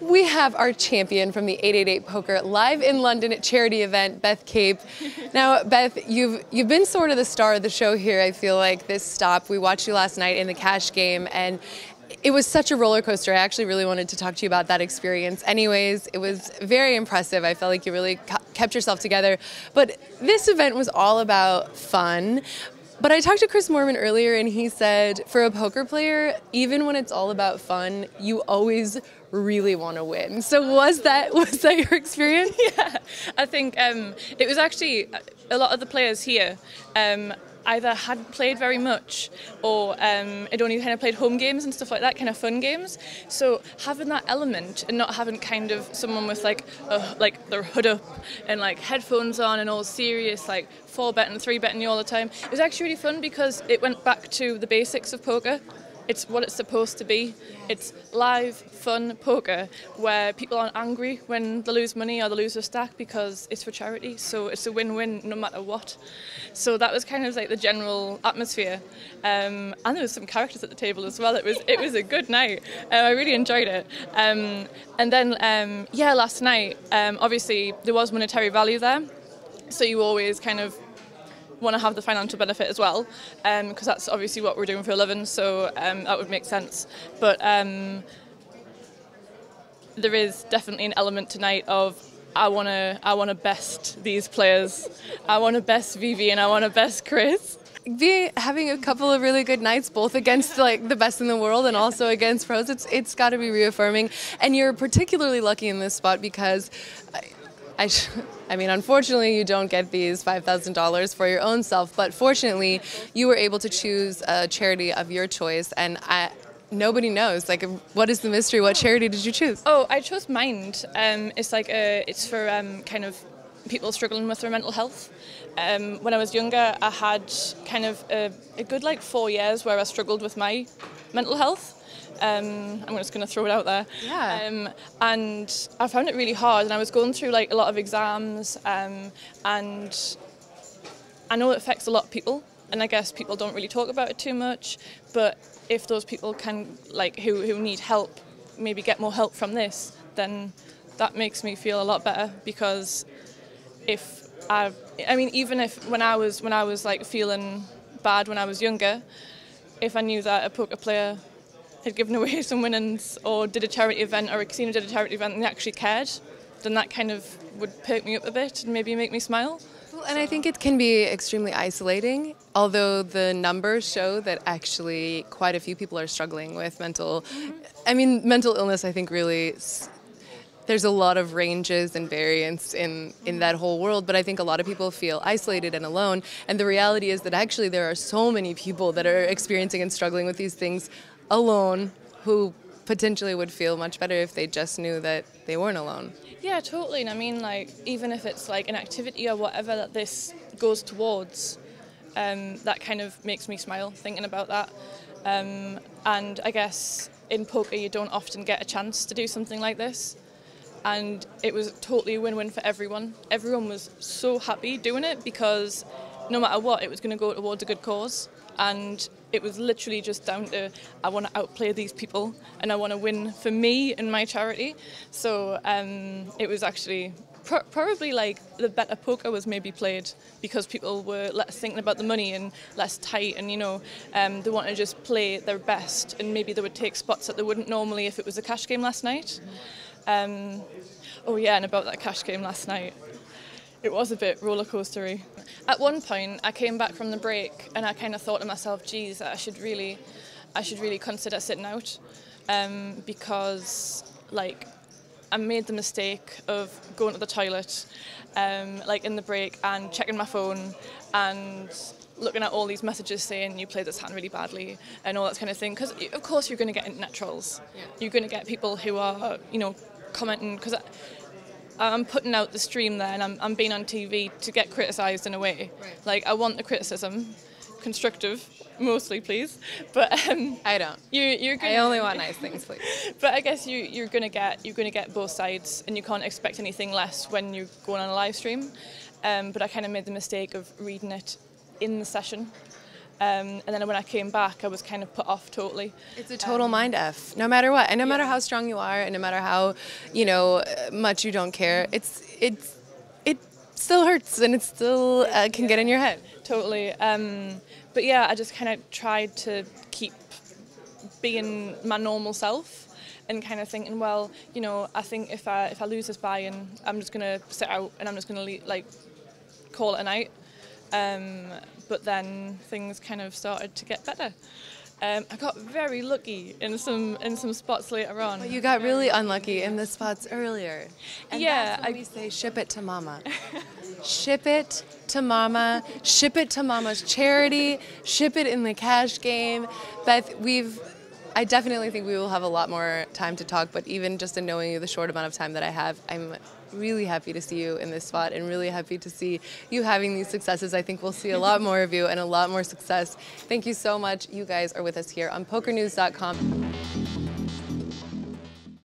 We have our champion from the 888 Poker live in London at charity event, Beth Cape. Now, Beth, you've been sort of the star of the show here, I feel like, this stop. We watched you last night in the cash game, and it was such a roller coaster. I actually really wanted to talk to you about that experience. Anyways, it was very impressive. I felt like you really kept yourself together. But this event was all about fun. But I talked to Chris Mormon earlier, and he said for a poker player, even when it's all about fun, you always really want to win. So was that your experience? Yeah, I think it was actually a lot of the players here either hadn't played very much or had only kind of played home games and stuff like that, kind of fun games. So having that element and not having kind of someone with like their hood up and like headphones on and all serious, like 4-betting, 3-betting you all the time, it was actually really fun because it went back to the basics of poker. It's what it's supposed to be. It's live, fun poker where people aren't angry when they lose money or they lose their stack because it's for charity. So it's a win-win no matter what. So that was kind of like the general atmosphere. And there was some characters at the table as well. It was a good night. I really enjoyed it. And then, yeah, last night, obviously there was monetary value there. So you always kind of want to have the financial benefit as well, because that's obviously what we're doing for a living, so that would make sense. But there is definitely an element tonight of I want to best these players. I want to best Vivi and I want to best Chris. Having a couple of really good nights, both against like the best in the world and also against pros, it's got to be reaffirming. And you're particularly lucky in this spot because I mean, unfortunately, you don't get these $5,000 for your own self, but fortunately, you were able to choose a charity of your choice, and nobody knows. Like, what is the mystery? What charity did you choose? Oh, I chose Mind. It's for kind of people struggling with their mental health. When I was younger, I had kind of a good like 4 years where I struggled with my mental health. I'm just going to throw it out there. Yeah. And I found it really hard, and I was going through like a lot of exams, and I know it affects a lot of people, and I guess people don't really talk about it too much, but if those people can, like, who need help, maybe get more help from this, then that makes me feel a lot better, because even if when I was like feeling bad when I was younger, if I knew that a poker player had given away some winnings or did a charity event or a casino did a charity event and they actually cared, then that kind of would perk me up a bit and maybe make me smile. Well, and I think it can be extremely isolating, although the numbers show that actually quite a few people are struggling with mental illness. I think really there's a lot of ranges and variance in that whole world, but I think a lot of people feel isolated and alone, and the reality is that actually there are so many people that are experiencing and struggling with these things alone who potentially would feel much better if they just knew that they weren't alone. Yeah, totally. And I mean, like, even if it's like an activity or whatever that this goes towards, that kind of makes me smile thinking about that. And I guess in poker you don't often get a chance to do something like this. And it was totally a win-win for everyone. Everyone was so happy doing it because no matter what, it was going to go towards a good cause. And it was literally just down to, I want to outplay these people and I want to win for me and my charity. So it was actually probably like the better poker was maybe played because people were less thinking about the money and less tight, and they want to just play their best, and maybe they would take spots that they wouldn't normally if it was a cash game last night. Oh yeah, and about that cash game last night, it was a bit roller coastery. At one point, I came back from the break and I kind of thought to myself, geez, I should really consider sitting out, because like I made the mistake of going to the toilet, like in the break, and checking my phone and looking at all these messages saying you played this hand really badly and all that kind of thing. Because of course you're going to get internet trolls. Yeah. You're going to get people who are, commenting, because I'm putting out the stream there and I'm being on TV to get criticised in a way. Right. Like, I want the criticism, constructive, mostly, please. But I don't. I only want nice things, please. But I guess you're gonna get both sides, and you can't expect anything less when you're going on a live stream. But I kind of made the mistake of reading it in the session, And then when I came back, I was kind of put off totally. It's a total mind F, no matter what, and no matter how strong you are, and no matter how, you know, much you don't care. It still hurts, and it still can get in your head. Totally. But yeah, I just kind of tried to keep being my normal self, and kind of thinking, well, you know, I think if I lose this buy-in, I'm just gonna sit out and I'm just gonna like call it a night. But then things kind of started to get better. I got very lucky in some spots later on. Well, you got really unlucky in the spots earlier. And yeah, that's when we say ship it to mama. Ship it to mama. Ship it to mama's charity. Ship it in the cash game. Beth, I definitely think we will have a lot more time to talk, but even just in knowing you the short amount of time that I have, I'm really happy to see you in this spot and really happy to see you having these successes. I think we'll see a lot more of you and a lot more success. Thank you so much. You guys are with us here on PokerNews.com.